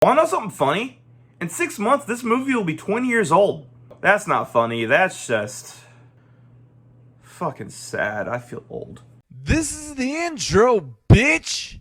Wanna know something funny? In 6 months, this movie will be 20 years old. That's not funny, that's just fucking sad. I feel old. This is the intro, bitch.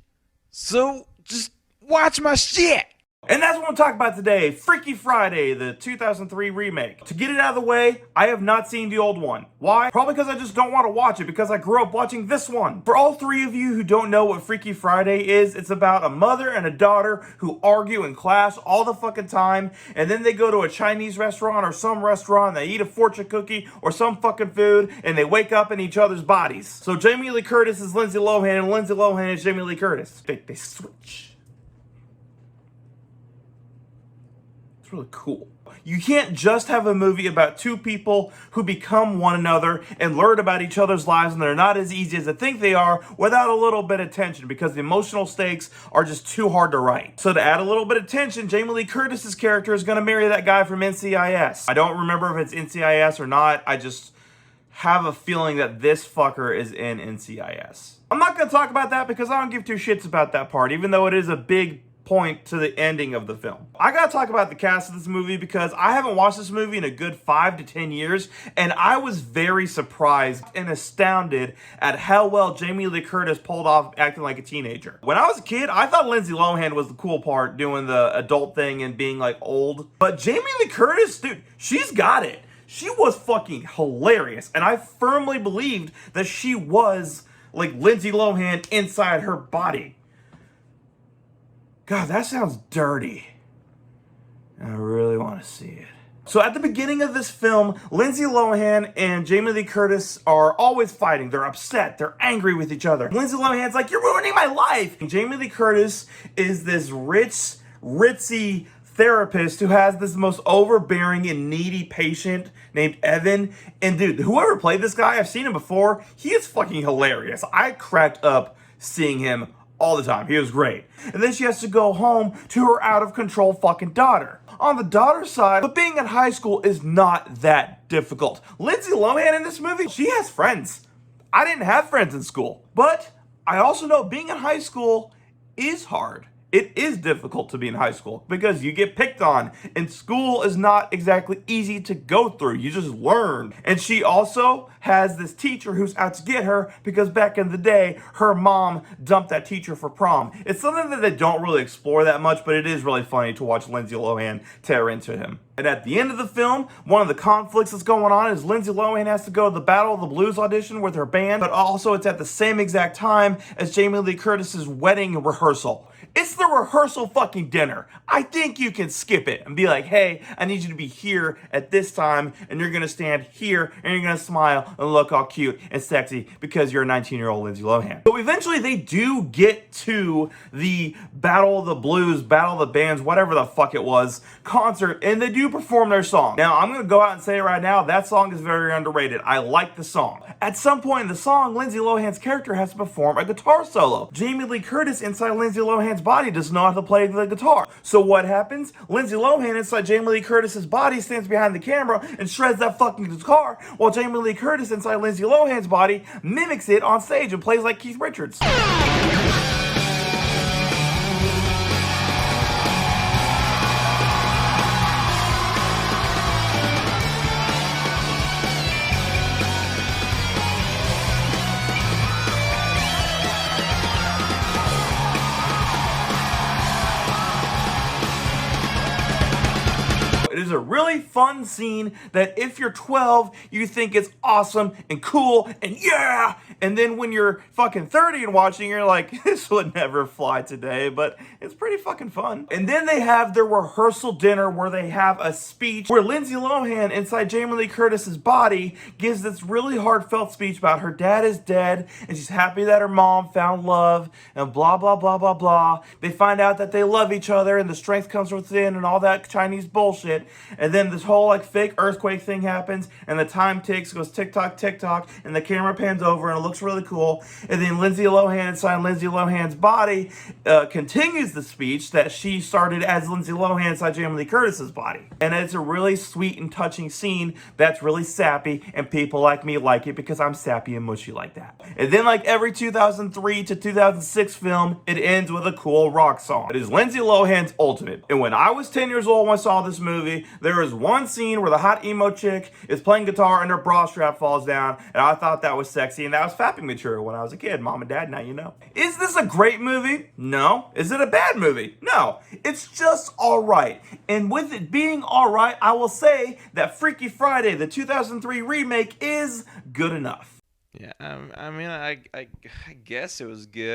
So just watch my shit. And that's what I'm talking about today, Freaky Friday, the 2003 remake. To get it out of the way, I have not seen the old one. Why? Probably because I just don't want to watch it, because I grew up watching this one. For all three of you who don't know what Freaky Friday is, it's about a mother and a daughter who argue and clash all the fucking time, and then they go to a Chinese restaurant or some restaurant, they eat a fortune cookie or some fucking food, and they wake up in each other's bodies. So Jamie Lee Curtis is Lindsay Lohan, and Lindsay Lohan is Jamie Lee Curtis. They switch. Really cool. You can't just have a movie about two people who become one another and learn about each other's lives, and they're not as easy as I think they are, without a little bit of tension, because the emotional stakes are just too hard to write. So to add a little bit of tension, Jamie Lee Curtis's character is going to marry that guy from NCIS. I don't remember if it's NCIS or not. I just have a feeling that this fucker is in NCIS. I'm not going to talk about that because I don't give two shits about that part, even though it is a big point to the ending of the film. I gotta talk about the cast of this movie because I haven't watched this movie in a good 5 to 10 years, and I was very surprised and astounded at how well Jamie Lee Curtis pulled off acting like a teenager. When I was a kid, I thought Lindsay Lohan was the cool part, doing the adult thing and being like old. But Jamie Lee Curtis, dude, she's got it. She was fucking hilarious, and I firmly believed that she was like Lindsay Lohan inside her body. God, that sounds dirty. I really want to see it. So at the beginning of this film, Lindsay Lohan and Jamie Lee Curtis are always fighting. They're upset. They're angry with each other. Lindsay Lohan's like, "You're ruining my life." And Jamie Lee Curtis is this rich, ritzy therapist who has this most overbearing and needy patient named Evan. And dude, whoever played this guy, I've seen him before. He is fucking hilarious. I cracked up seeing him all the time. He was great. And then she has to go home to her out-of-control fucking daughter. On the daughter's side, but being in high school is not that difficult. Lindsay Lohan in this movie, she has friends. I didn't have friends in school. But I also know being in high school is hard. It is difficult to be in high school because you get picked on, and school is not exactly easy to go through. You just learn. And she also has this teacher who's out to get her because back in the day, her mom dumped that teacher for prom. It's something that they don't really explore that much, but it is really funny to watch Lindsay Lohan tear into him. And at the end of the film, one of the conflicts that's going on is Lindsay Lohan has to go to the Battle of the Blues audition with her band, but also it's at the same exact time as Jamie Lee Curtis's wedding rehearsal. It's the rehearsal fucking dinner. I think you can skip it and be like, "Hey, I need you to be here at this time, and you're gonna stand here, and you're gonna smile and look all cute and sexy because you're a 19-year-old Lindsay Lohan." So eventually they do get to the Battle of the Blues, Battle of the Bands, whatever the fuck it was, concert, and they do perform their song. Now, I'm gonna go out and say it right now, that song is very underrated. I like the song. At some point in the song, Lindsay Lohan's character has to perform a guitar solo. Jamie Lee Curtis inside Lindsay Lohan's body does not know how to play the guitar. So what happens? Lindsay Lohan inside Jamie Lee Curtis's body stands behind the camera and shreds that fucking guitar, while Jamie Lee Curtis inside Lindsay Lohan's body mimics it on stage and plays like Keith Richards. It is a really fun scene that if you're 12, you think it's awesome and cool and yeah! And then when you're fucking 30 and watching, you're like, this would never fly today, but it's pretty fucking fun. And then they have their rehearsal dinner where they have a speech where Lindsay Lohan inside Jamie Lee Curtis's body gives this really heartfelt speech about her dad is dead and she's happy that her mom found love and blah, blah, blah, blah, blah. They find out that they love each other and the strength comes within and all that Chinese bullshit. And then this whole like fake earthquake thing happens, and the time ticks, goes tick tock, tick tock, and the camera pans over, and it looks really cool. And then Lindsay Lohan inside Lindsay Lohan's body continues the speech that she started as Lindsay Lohan inside Jamie Lee Curtis's body. And it's a really sweet and touching scene that's really sappy, and people like me like it because I'm sappy and mushy like that. And then like every 2003 to 2006 film, it ends with a cool rock song. It is Lindsay Lohan's ultimate. And when I was 10 years old when I saw this movie, there is one scene where the hot emo chick is playing guitar and her bra strap falls down, and I thought that was sexy, and that was fapping material when I was a kid. Mom and Dad, now you know. Is this a great movie? No. Is it a bad movie? No. It's just alright. And with it being alright, I will say that Freaky Friday, the 2003 remake, is good enough. Yeah, I mean, I guess it was good.